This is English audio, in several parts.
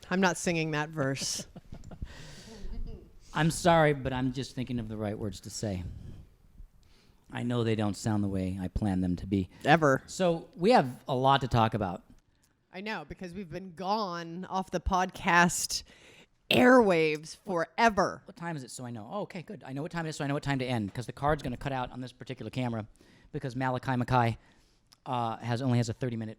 I'm not singing that verse. I'm sorry, but I'm just thinking of the right words to say. I know they don't sound the way I planned them to be. Ever. So we have a lot to talk about. I know, because we've been gone off the podcast airwaves forever. What time is it so I know? Oh, okay, good. I know what time it is so I know what time to end, because the card's going to cut out on this particular camera because Malachi Mackay only has a 30-minute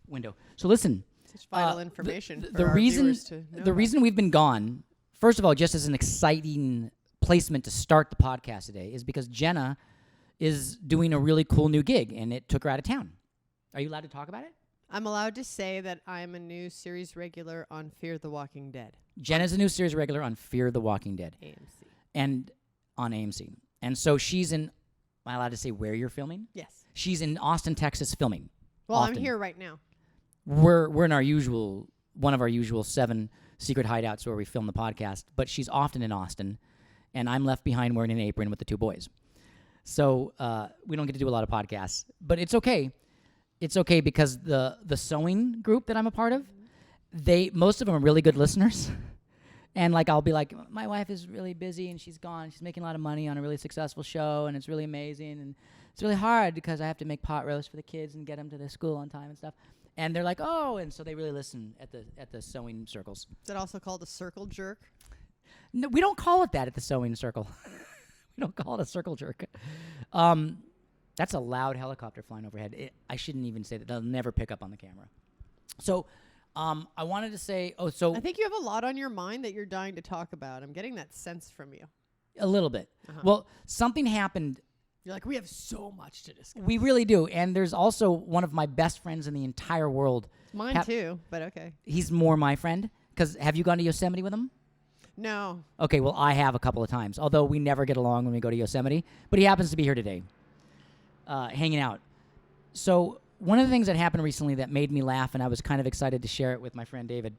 window. So listen. Such vital information for the our reason viewers to know the reason we've been gone, first of all, just as an exciting placement to start the podcast today, is because Jenna is doing a really cool new gig, and it took her out of town. Are you allowed to talk about it? I'm allowed to say that I'm a new series regular on Fear the Walking Dead. Jenna's a new series regular on Fear the Walking Dead. AMC. And on AMC. And so she's in, am I allowed to say where you're filming? Yes. She's in Austin, Texas filming. Well, often. I'm here right now. We're in one of our usual 7 secret hideouts where we film the podcast, but she's often in Austin, and I'm left behind wearing an apron with the 2 boys. So we don't get to do a lot of podcasts, but it's okay. It's okay because the sewing group that I'm a part of, most of them are really good listeners. And like I'll be like, my wife is really busy and she's gone. She's making a lot of money on a really successful show, and it's really amazing. And it's really hard because I have to make pot roast for the kids and get them to their school on time and stuff. And they're like, oh, and so they really listen at the sewing circles. Is it also called a circle jerk? No, we don't call it that at the sewing circle. We don't call it a circle jerk. That's a loud helicopter flying overhead. I shouldn't even say that. They'll never pick up on the camera. So I wanted to say, I think you have a lot on your mind that you're dying to talk about. I'm getting that sense from you. A little bit. Uh-huh. Well, something happened. You're like, we have so much to discuss. We really do. And there's also one of my best friends in the entire world. Mine too, but okay. He's more my friend. Because have you gone to Yosemite with him? No. Okay, well, I have a couple of times. Although we never get along when we go to Yosemite. But he happens to be here today, hanging out. So one of the things that happened recently that made me laugh, and I was kind of excited to share it with my friend David,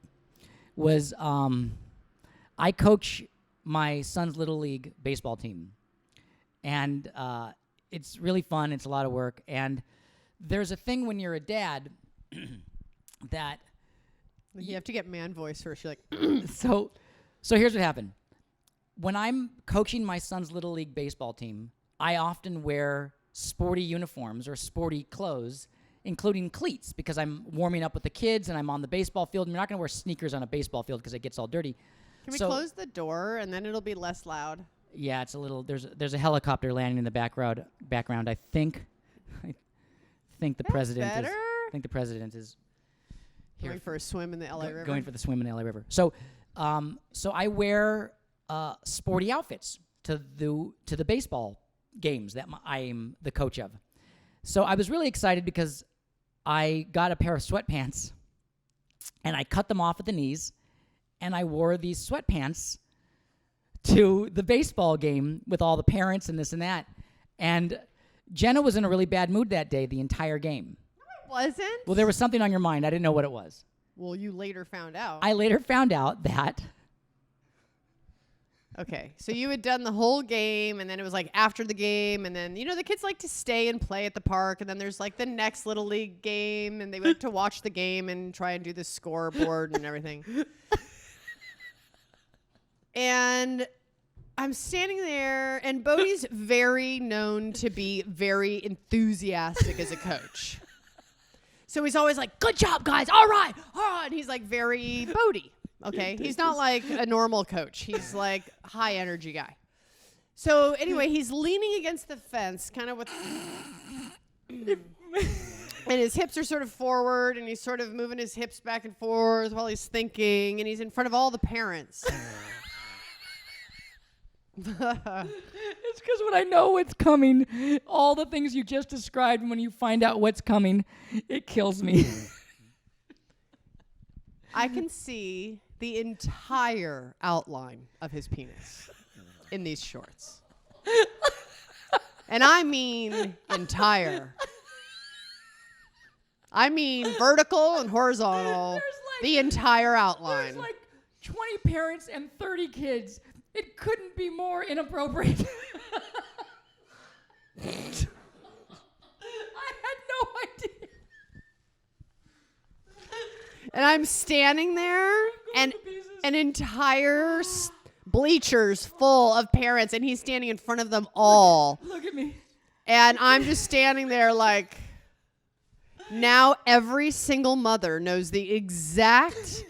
was I coach my son's Little League baseball team. And it's really fun. It's a lot of work. And there's a thing when you're a dad that... You have to get man voice first. You're like... So here's what happened. When I'm coaching my son's Little League baseball team, I often wear sporty uniforms or sporty clothes, including cleats, because I'm warming up with the kids and I'm on the baseball field. And you're not going to wear sneakers on a baseball field because it gets all dirty. Can we close the door and then it'll be less loud? Yeah, it's a little. There's a helicopter landing in the background. I think the president better. I think the president is here Going for a swim in the LA River. Going for the swim in the LA River. So I wear sporty outfits to the baseball games that I'm the coach of. So I was really excited because I got a pair of sweatpants and I cut them off at the knees, and I wore these sweatpants to the baseball game with all the parents and this and that. And Jenna was in a really bad mood that day, the entire game. No, it wasn't. Well, there was something on your mind. I didn't know what it was. Well, you later found out. I later found out that... Okay, so you had done the whole game, and then it was like after the game, and then, the kids like to stay and play at the park, and then there's like the next Little League game, and they like to watch the game and try and do the scoreboard and everything. And I'm standing there, and Bodhi's very known to be very enthusiastic as a coach. So he's always like, good job, guys. All right. And he's like very Bodhi. Okay. He's not like a normal coach. He's like high energy guy. So anyway, he's leaning against the fence, kind of with, and his hips are sort of forward, and he's sort of moving his hips back and forth while he's thinking, and he's in front of all the parents. It's because when I know what's coming, all the things you just described, when you find out what's coming, it kills me. I can see the entire outline of his penis in these shorts. And I mean entire. I mean vertical and horizontal, the entire outline. There's like 20 parents and 30 kids. It couldn't be more inappropriate. I had no idea. And I'm standing there, and an entire bleachers full of parents, and he's standing in front of them all. Look at me. And I'm just standing there like, now every single mother knows the exact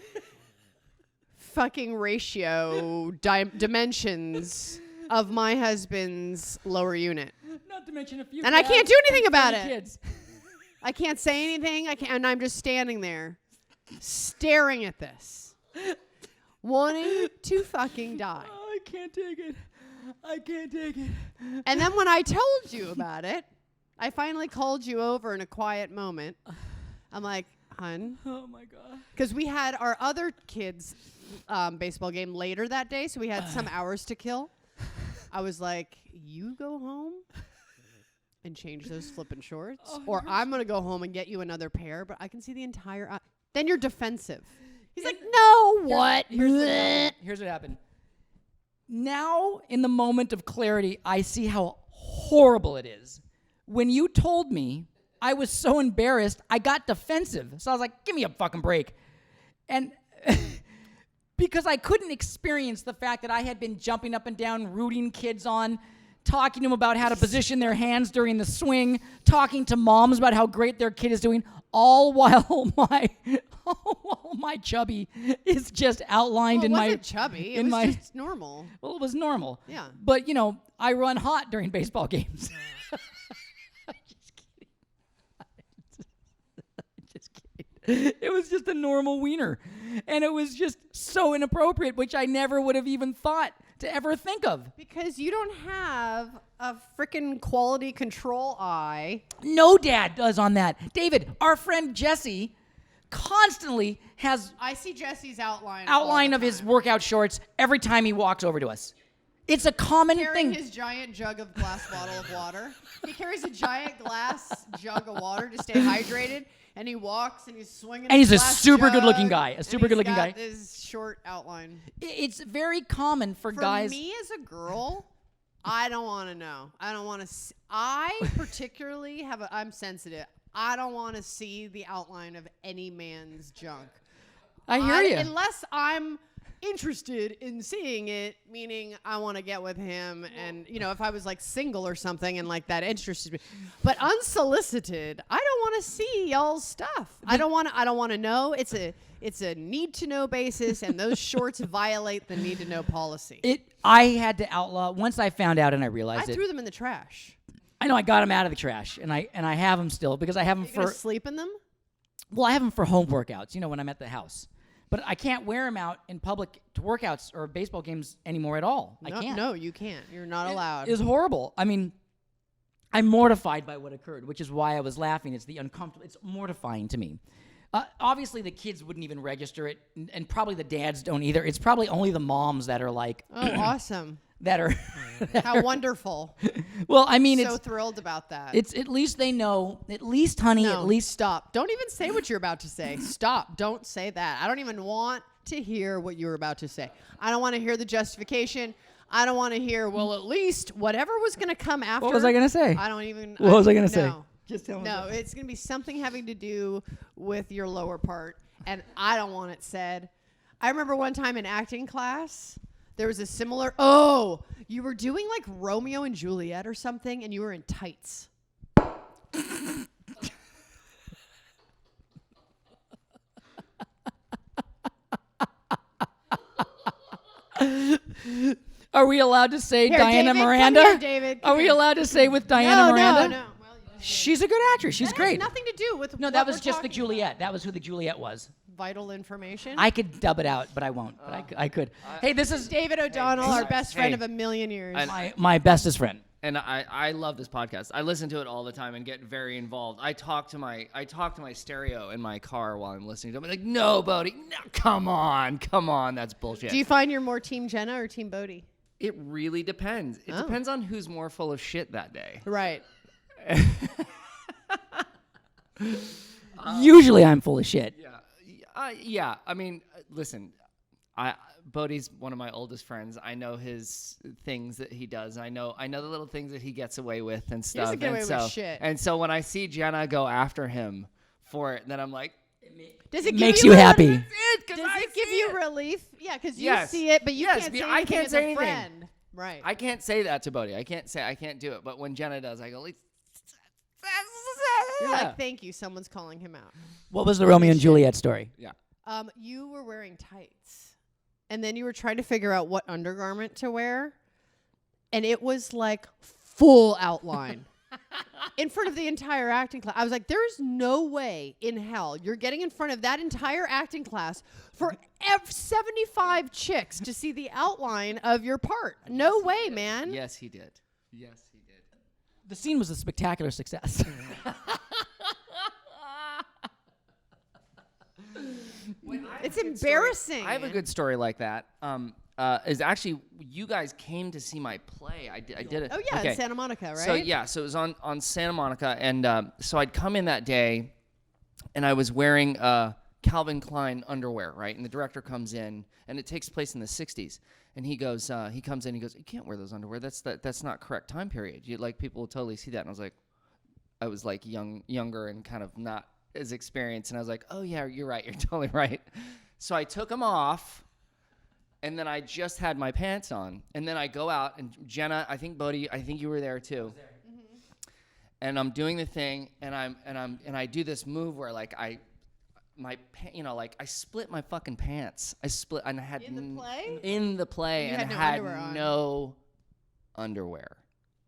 fucking ratio dimensions of my husband's lower unit. Not to mention a few. And I can't do anything about it. Kids. I can't say anything. And I'm just standing there staring at this, wanting to fucking die. Oh, I can't take it. I can't take it. And then when I told you about it, I finally called you over in a quiet moment. I'm like, hun. Oh, my God. Because we had our other kids' baseball game later that day, so we had some hours to kill. I was like, you go home and change those flippin' shorts, or I'm going to go home and get you another pair, but I can see the entire... then you're defensive. He's like, no, what? Here's what happened. Now, in the moment of clarity, I see how horrible it is. When you told me, I was so embarrassed, I got defensive. So I was like, give me a fucking break. And because I couldn't experience the fact that I had been jumping up and down, rooting kids on, talking to them about how to position their hands during the swing, talking to moms about how great their kid is doing, all while my chubby is just outlined in my... It wasn't chubby. It was just normal. Well, it was normal. Yeah. But, I run hot during baseball games. I'm just kidding. It was just a normal wiener. And it was just so inappropriate, which I never would have even thought to ever think of. Because you don't have a frickin' quality control eye. No dad does on that. David, our friend Jesse constantly has... I see Jesse's outline of his workout shorts every time he walks over to us. It's a common carrying thing. His giant jug of glass bottle of water. He carries a giant glass jug of water to stay hydrated, and he walks and he's swinging. And he's a glass super jug, good-looking guy. A super good-looking guy. His short outline. It's very common for guys. For me as a girl, I don't want to know. I don't want to. I particularly I'm sensitive. I don't want to see the outline of any man's junk. I hear you. Unless I'm interested in seeing it, meaning I want to get with him, and if I was like single or something and like that interested me, but unsolicited, I don't want to see y'all's stuff. I don't want to know. It's a need to know basis, and those shorts violate the need to know policy. I had to outlaw once I found out, and I realized I threw them in the trash. I know I got them out of the trash, and I have them still because I have them You're gonna sleep in them. Well, I have them for home workouts. When I'm at the house. But I can't wear them out in public to workouts or baseball games anymore at all. I can't. No, you can't. You're not allowed. It was horrible. I mean, I'm mortified by what occurred, which is why I was laughing. It's the uncomfortable. It's mortifying to me. Obviously, the kids wouldn't even register it, and probably the dads don't either. It's probably only the moms that are like... Oh, awesome. That are... How wonderful. Well, I mean, so thrilled about that. It's at least they know. At least, honey, No, at least... Stop. Don't even say what you're about to say. Stop. Don't say that. I don't even want to hear what you were about to say. I don't want to hear the justification. I don't want to hear, well, at least whatever was going to come after. What was I going to say? I don't even... What was I going to say? No. Just tell me. No, it's going to be something having to do with your lower part, and I don't want it said. I remember one time in acting class, there was a similar... Oh, you were doing like Romeo and Juliet or something, and you were in tights. Are we allowed to say Here, Diana David, Miranda? come here, David. Are we allowed to say with Diana Miranda? No. Well, She's a good actress. She's that great. has nothing to do with No, what that was we're just the talking Juliet. about. That was who the Juliet was. Vital information. I could dub it out, but I won't. But I could. Hey, this is David O'Donnell, our best friend Hey. of a million years. my bestest friend. And I love this podcast. I listen to it all the time and get very involved. I talk to my stereo in my car while I'm listening to it. I'm like, no, Bodhi, no, come on, that's bullshit. Do you find you're more Team Jenna or Team Bodhi? It really depends. It depends on who's more full of shit that day. Right. Usually I'm full of shit. Yeah. I mean, listen, Bodhi's one of my oldest friends. I know his things that he does. I know the little things that he gets away with and stuff. He doesn't get away with shit. And so when I see Jenna go after him for it, then I'm like, Does it makes you happy. Does it give you relief? Yeah, because you Yes. see it, but you Yes, can't but say I anything can't as say a anything. friend. Right. I can't say that to Bodhi. I can't do it. But when Jenna does, I go, You're like, thank you. Someone's calling him out. What was the Romeo and Juliet story? yeah. You were wearing tights, and then you were trying to figure out what undergarment to wear, and it was like full outline in front of the entire acting class. I was like, there is no way in hell you're getting in front of that entire acting class for 75 chicks to see the outline of your part. No way, man. Yes, he did. Yes, he did. The scene was a spectacular success. It's embarrassing. I have a good story like that. Is actually you guys came to see my play. I did it. Oh yeah, okay. in Santa Monica, right? So yeah, so it was on Santa Monica, and so I'd come in that day, and I was wearing Calvin Klein underwear, right? And the director comes in, and it takes place in the '60s, and he goes, he comes in, he goes, you can't wear those underwear. That's not correct time period. People will totally see that. And I was like younger and kind of not as experienced, and I was like, oh yeah, you're right, you're totally right. So I took them off. And then I just had my pants on, and then I go out, and Jenna, I think Bodhi, I think you were there too. I was there. Mm-hmm. And I'm doing the thing, and I do this move where I split my fucking pants. I split, and I had In the play? In the play, You and had had no underwear on. no underwear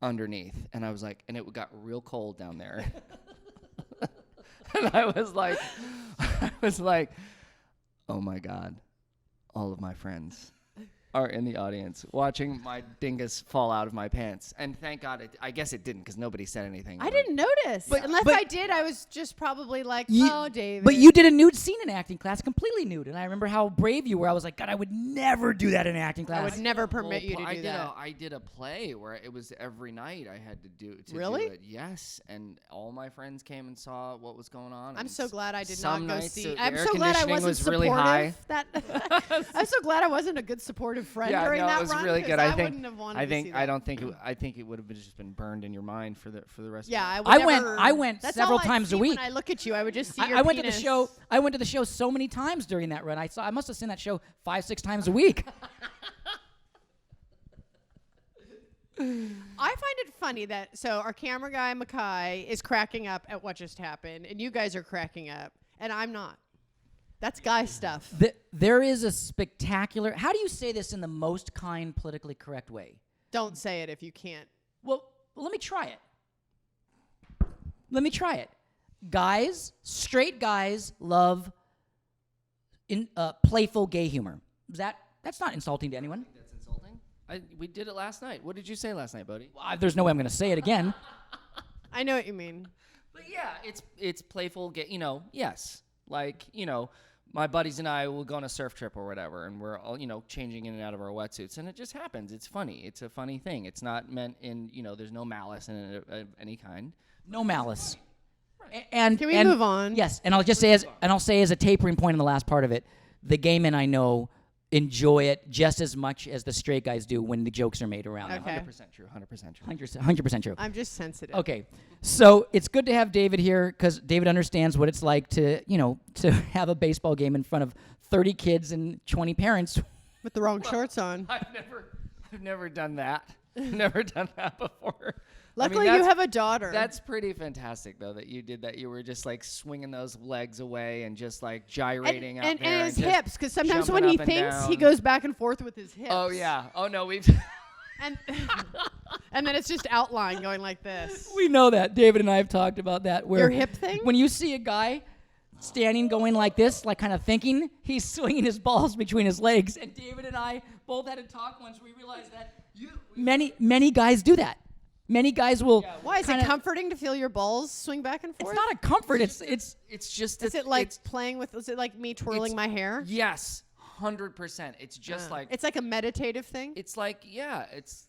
underneath, and I was like, and it got real cold down there, and I was like, oh my God. All of my friends are in the audience watching my dingus fall out of my pants. And thank God, I guess it didn't because nobody said anything. I didn't notice. But- Unless but- I did, I was just probably like, You- oh, David. But you did a nude scene in acting class, completely nude. And I remember how brave you were. I was like, God, I would never do that in acting class. I would never permit you to do that. I did a play where it was every night I had to do Really? it. Yes, and all my friends came and saw what was going on. I'm and so glad I did some not go nights see. the I'm air so glad I conditioning wasn't was supportive. really high. I'm so glad I wasn't a good supportive friend during no, that it was run. really 'cause good. I wouldn't have wanted to see that. I think it would have just been burned in your mind for the rest. Yeah, of I would I went- never- I went that's several all I'd times a see week. When I look at you, I would just see your I went to the penis. show. I went to the show so many times during that run. I must have seen that show 5-6 times a week. I find it funny that our camera guy Makai is cracking up at what just happened, and you guys are cracking up, and I'm not. That's guy stuff. There is a spectacular. How do you say this in the most kind, politically correct way? Don't say it if you can't. Well, let me try it. Guys, straight guys love playful gay humor. That's not insulting to anyone. That's insulting. We did it last night. What did you say last night, Bodhi? There's no way I'm going to say it again. I know what you mean. But yeah, it's playful. Yes, my buddies and I will go on a surf trip or whatever, and we're all changing in and out of our wetsuits, and it just happens. It's funny. It's a funny thing. It's not meant in there's no malice in it of any kind. No malice. And Can we move on? Yes, and I'll just say as a tapering point in the last part of it, the gay men I know enjoy it just as much as the straight guys do when the jokes are made around them. Okay. 100% true. 100% true. 100% true. I'm just sensitive. Okay, so it's good to have David here because David understands what it's like to have a baseball game in front of 30 kids and 20 parents. With the wrong shorts on. I've never done that. Never done that before. Luckily, you have a daughter. That's pretty fantastic, though, that you did that. You were just swinging those legs away and just gyrating out and there. his just hips, because sometimes jumping when he up and thinks, he down. goes back and forth with his hips. Oh yeah. Oh no, we've. And and then it's just outline going like this. We know that. David and I have talked about that. Where Your hip thing? When you see a guy standing going like this, kind of thinking, he's swinging his balls between his legs. And David and I both had a talk once. We realized that many guys do that. Many guys will. Yeah, Why is it kinda- comforting to feel your balls swing back and forth? It's not a comfort. It's just. Is it like playing with? Is it like me twirling my hair? Yes, 100%. It's just It's like a meditative thing. It's like It's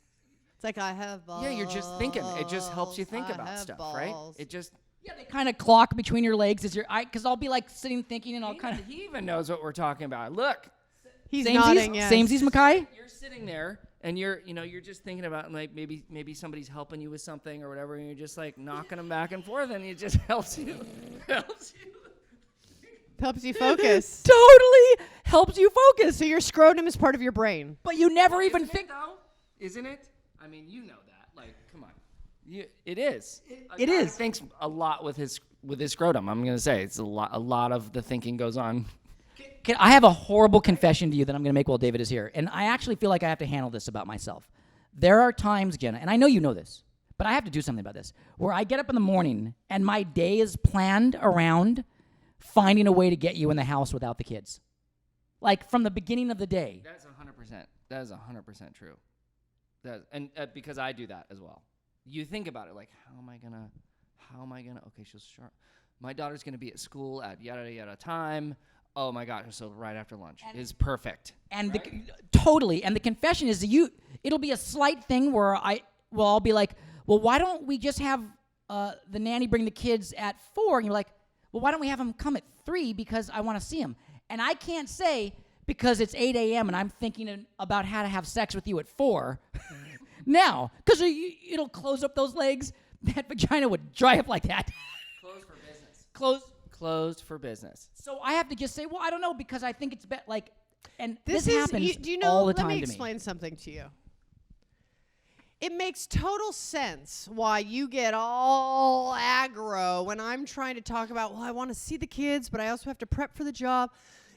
like I have balls. yeah. You're just thinking. It just helps you think I about have stuff, balls. right? It just. yeah, they kind of clock between your legs as because I'll be sitting thinking and I'll kind of. He even knows what we're talking about. Look. He's nodding. Yes. Samesies, Makai? You're sitting there and you're just thinking about maybe somebody's helping you with something or whatever, and you're just knocking them back and forth, and it just helps you. Helps you focus. Totally helps you focus. So your scrotum is part of your brain. But you never even think. Isn't it? I mean, you know that. Like, come on. It is. It is. He thinks a lot with his scrotum. I'm gonna say it's a lot of the thinking goes on. I have a horrible confession to you that I'm going to make while David is here. And I actually feel like I have to handle this about myself. There are times, Jenna, and I know you know this, but I have to do something about this, where I get up in the morning and my day is planned around finding a way to get you in the house without the kids. Like from the beginning of the day. That's 100%. That is 100% true. Because I do that as well. You think about it, like, how am I gonna? Okay, she'll sharp. My daughter's gonna be at school at yada yada time. Oh my gosh! So right after lunch is perfect. And totally. And the confession is it'll be a slight thing where I'll be like, well, why don't we just have the nanny bring the kids at 4? And you're like, well, why don't we have them come at 3 because I want to see them? And I can't say because it's 8 a.m. and I'm thinking about how to have sex with you at 4 now, because it'll close up those legs. That vagina would dry up like that. Closed for business. Closed for business. So I have to just say, well, I don't know, because I think it's like, and this is, happens do you know, all the time to me. Let me explain something to you. It makes total sense why you get all aggro when I'm trying to talk about, well, I want to see the kids, but I also have to prep for the job,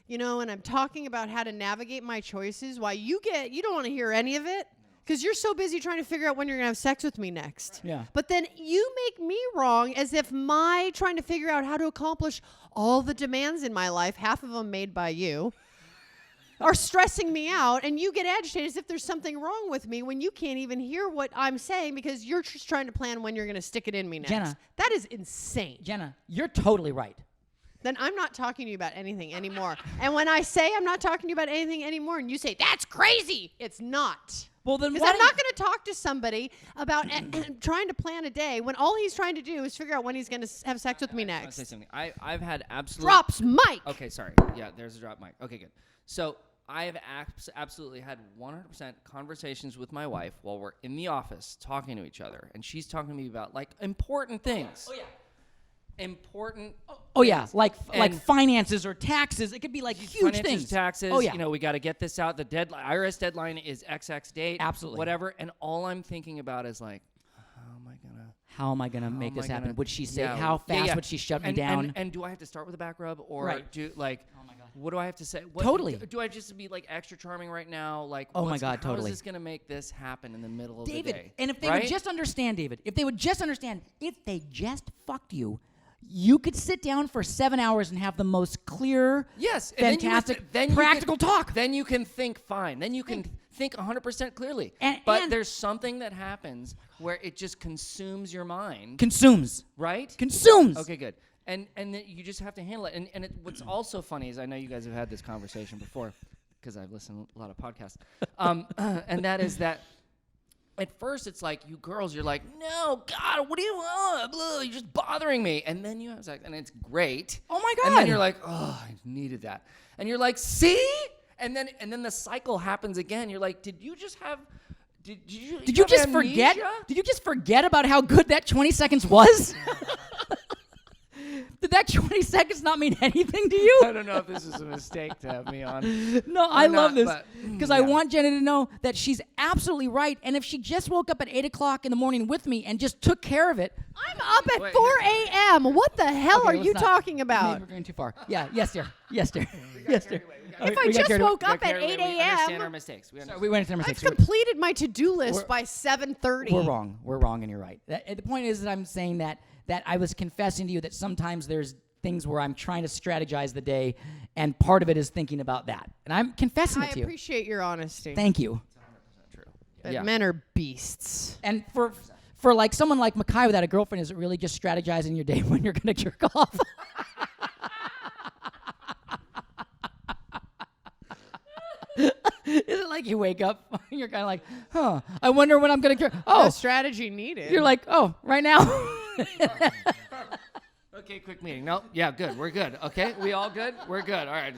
and I'm talking about how to navigate my choices. Why you don't want to hear any of it because you're so busy trying to figure out when you're going to have sex with me next. Yeah. But then you make me wrong as if my trying to figure out how to accomplish all the demands in my life, half of them made by you, are stressing me out, and you get agitated as if there's something wrong with me when you can't even hear what I'm saying because you're just trying to plan when you're going to stick it in me next. Jenna. That is insane. Jenna, you're totally right. Then I'm not talking to you about anything anymore. And when I say I'm not talking to you about anything anymore and you say, that's crazy, it's not. Well, then because I'm not going to talk to somebody about trying to plan a day when all he's trying to do is figure out when he's going to have sex with me next. I want to say something. I've had absolute... Drops mic. Okay, sorry. Yeah, there's a drop mic. Okay, good. So I've absolutely had 100% conversations with my wife while we're in the office talking to each other. And she's talking to me about, like, important things. Oh, yeah. Important. Oh yeah, like finances or taxes. It could be like huge things. Taxes. Oh yeah. We got to get this out. The deadline, IRS deadline is XX date. Absolutely. Whatever. And all I'm thinking about is like, how am I gonna make this happen? Would she say? Yeah, How fast would she shut me down? And do I have to start with a back rub or Right. do like? Oh my God. What do I have to say? Totally. Do I just be like extra charming right now? Like, Oh my God, how totally. is this gonna make this happen in the middle of David, the day? and if they right? would just understand, David, if they just fucked you, you could sit down for 7 hours and have the most clear, yes, fantastic, then practical talk. Then you can think fine. Then you can think 100% clearly. But there's something that happens where it just consumes your mind. Consumes. Right? Consumes. Okay, good. And then you just have to handle it. And what's also funny is I know you guys have had this conversation before because I've listened to a lot of podcasts. And that is that at first it's like you girls, you're like, no, God, what do you want? Blah, you're just bothering me. And then you have sex and it's great. Oh my God. And then you're like, oh, I needed that. And you're like, see? And then the cycle happens again. You're like, did you just have Did you just forget? Did you just forget about how good that 20 seconds was? Did that 20 seconds not mean anything to you? I don't know if this is a mistake to have me on. No, I love this because I want Jenna to know that she's absolutely right. And if she just woke up at 8 o'clock in the morning with me and just took care of it. I'm up at 4 a.m. What the hell are you talking about? Maybe we're going too far. Yeah, yes, dear. Yes, dear. Yes, dear. If I just woke up at 8 We understand our a.m., mistakes. We went into our I've mistakes. completed my to-do list by 7:30. We're wrong. We're wrong, and you're right. The point is that I'm saying that I was confessing to you that sometimes there's things where I'm trying to strategize the day, and part of it is thinking about that. And I'm confessing it to you. I appreciate your honesty. Thank you. It's 100% true. But men are beasts. And for like someone like Makai without a girlfriend, is it really just strategizing your day when you're going to jerk off? Is it like you wake up and you're kind of like, huh, I wonder when I'm going to jerk. Oh, No strategy needed. you're like, oh, right now. Okay, quick meeting. No, yeah, good. We're good. Okay, we all good? We're good. All right.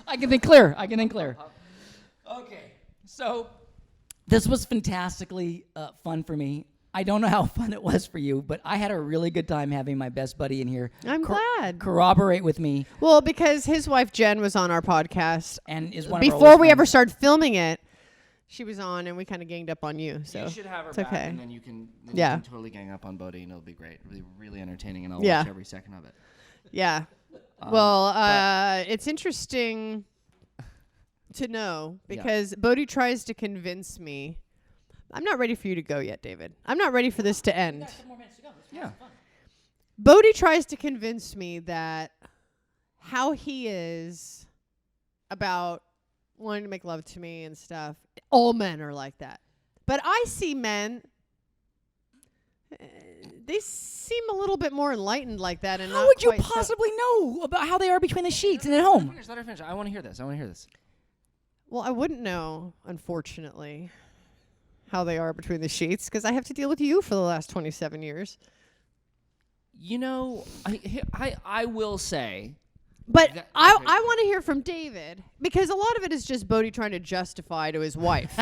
I can think clear. Okay, so this was fantastically fun for me. I don't know how fun it was for you, but I had a really good time having my best buddy in here. I'm glad. Corroborate with me. Well, because his wife Jen was on our podcast, And is one before of our oldest we ever friends. started filming it. She was on, and we kind of ganged up on you. So You should have her it's back, okay. and then you can Yeah. totally gang up on Bodhi, and it'll be great. It'll be really entertaining, and I'll Yeah. watch every second of it. Yeah. It's interesting to know because Bodhi tries to convince me. I'm not ready for you to go yet, David. I'm not ready for this to end. Yeah. Bodhi tries to convince me that how he is about wanting to make love to me and stuff, all men are like that. But I see men, they seem a little bit more enlightened like that. And How not would you quite so- possibly know about how they are between the sheets and at home? Let her finish. I want to hear this. Well, I wouldn't know, unfortunately, how they are between the sheets because I have to deal with you for the last 27 years. You know, I will say. But That- I okay. want to hear from David because a lot of it is just Bodhi trying to justify to his wife.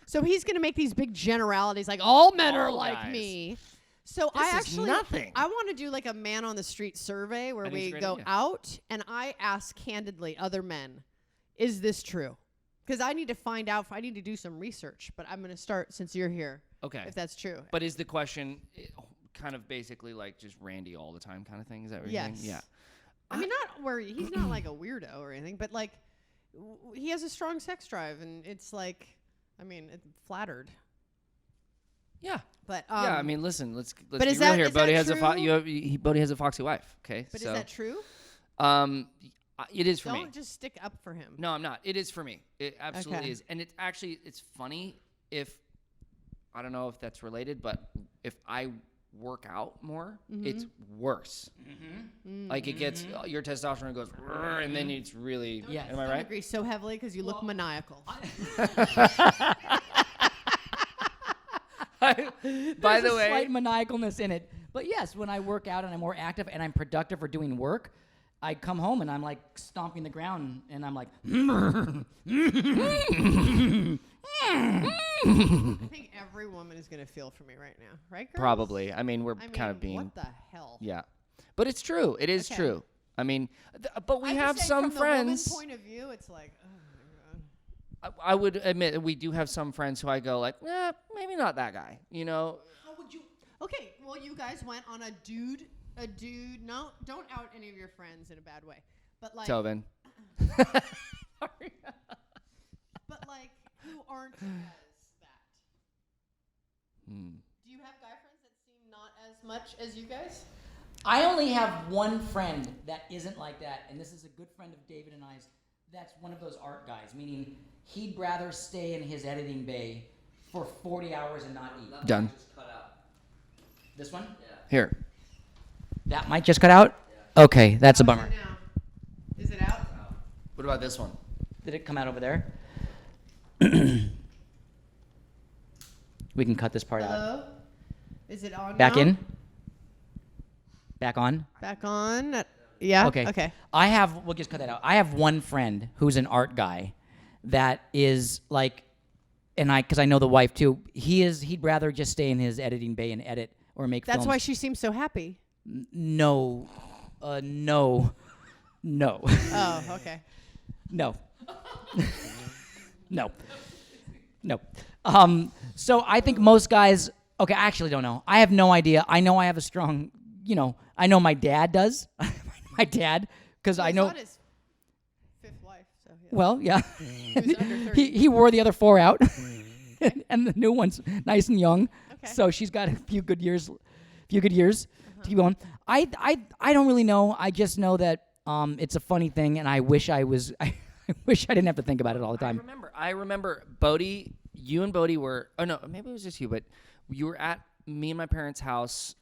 So he's going to make these big generalities like all men are All like guys. me. So This I is actually nothing. I want to do like a man on the street survey where I think it's we a great go idea. out and I ask candidly other men, is this true? Because I need to find out. I need to do some research. But I'm going to start since you're here. Okay. If that's true. But is the question kind of basically like just Randy all the time kind of thing? Is that what you're saying? Yes. Yeah. I mean, not where he's not like a weirdo or anything, but like he has a strong sex drive, and it's like, I mean, flattered. Yeah. But Yeah. I mean, listen. Let's but be is real that- here. is that Bodhi has true? Bodhi has a foxy wife. Okay. but so, is that true? It is for Don't me. just stick up for him. No, I'm not. It is for me. It absolutely Okay. is. And it's funny if, I don't know if that's related, but if I work out more, it's worse. Like it gets, your testosterone goes, and then it's really, Yes. am I I right? agree so heavily because you look maniacal. By There's the a way, slight maniacalness in it. But yes, when I work out and I'm more active and I'm productive for doing work, I come home and I'm like stomping the ground and I'm like, I think every woman is going to feel for me right now, right, girls? probably. I mean, we're I mean, kind of being, what the hell? yeah. But it's true. It is Okay. true. I mean, but we I'm have just saying some from the friends. woman's point of view, it's like, oh my god. I would admit that we do have some friends who I go like, maybe not that guy. You know, How would you? Okay, well, you guys went on a dude. No, don't out any of your friends in a bad way. But like, Tobin. but like, who aren't as that? Do you have guy friends that seem not as much as you guys? I only have one friend that isn't like that, and this is a good friend of David and I's. That's one of those art guys, meaning he'd rather stay in his editing bay for 40 hours and not eat. Done. This one? Here. That might just cut out? Okay, that's a bummer. Now, is it out? What about this one? Did it come out over there? We can cut this part out. Hello? Is it on Back now? in? Back on? Back on? Yeah? Okay. Okay. We'll just cut that out. I have one friend who's an art guy that is like, because I know the wife too, he'd rather just stay in his editing bay and edit or make That's films. why she seems so happy. No. No. Oh, okay. No. No. No. So I think most guys, okay, I actually don't know. I have no idea. I know I have a strong, I know my dad does. My dad, because I Well, know. it's not his fifth wife, so yeah. Well, yeah. Who's under 30. he wore the other 4 out, and the new one's nice and young. Okay. So she's got a few good years to keep going. I don't really know. I just know that it's a funny thing, and I wish I was. I wish I didn't have to think about it all the time. I remember Bodhi. You and Bodhi were. Oh no, maybe it was just you, but you were at me and my parents' house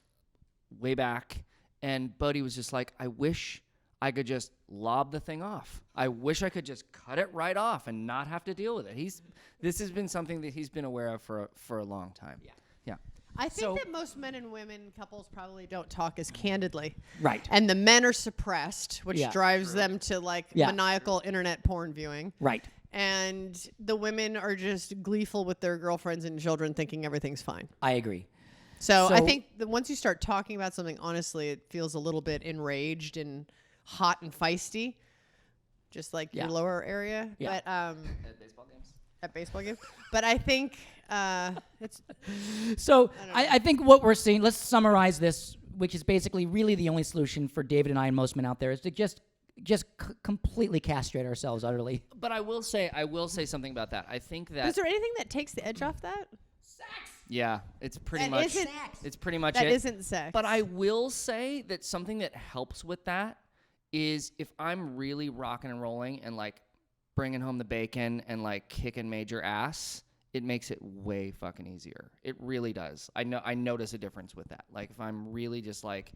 way back, and Bodhi was just like, "I wish I could just lob the thing off. I wish I could just cut it right off and not have to deal with it." This has been something that he's been aware of for a long time. Yeah. I think So- that most men and women couples probably don't talk as candidly. Right. And the men are suppressed, which Yeah. drives them to like Yeah. maniacal internet porn viewing. Right. And the women are just gleeful with their girlfriends and children thinking everything's fine. I agree. So I think that once you start talking about something honestly, it feels a little bit enraged and hot and feisty, just like your lower area. Yeah. But At baseball games. at baseball games. But I think it's So I think what we're seeing, let's summarize this, which is basically really the only solution for David and I and most men out there, is to just completely castrate ourselves utterly. But I will say something about that. I think that is there anything that takes the edge off that? yeah, it's pretty That much isn't- it's pretty much That it. isn't sex. But I will say that something that helps with that is if I'm really rocking and rolling and like bringing home the bacon and like kicking major ass, it makes it way fucking easier. It really does. I notice a difference with that. Like if I'm really just like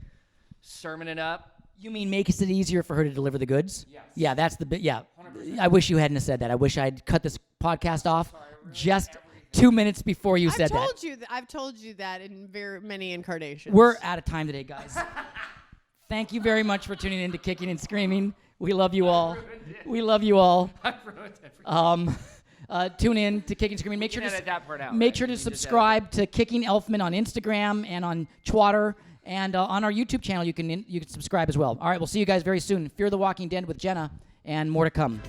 sermon it up. You mean makes it easier for her to deliver the goods? Yes. Yeah, that's the bit. Yeah. 100%. I wish you hadn't have said that. I wish I'd cut this podcast off just 2 minutes before you said that. I've told you that in very many incarnations. We're out of time today, guys. Thank you very much for tuning in to Kicking and Screaming. We love you all. We love you all. Tune in to Kicking and Screaming. Make sure edit that part out, make right? sure to You just edit subscribe to Kicking Elfman on Instagram and on Twitter, and on our YouTube channel you can subscribe as well. All right, we'll see you guys very soon. Fear the Walking Dead with Jenna, and more to come.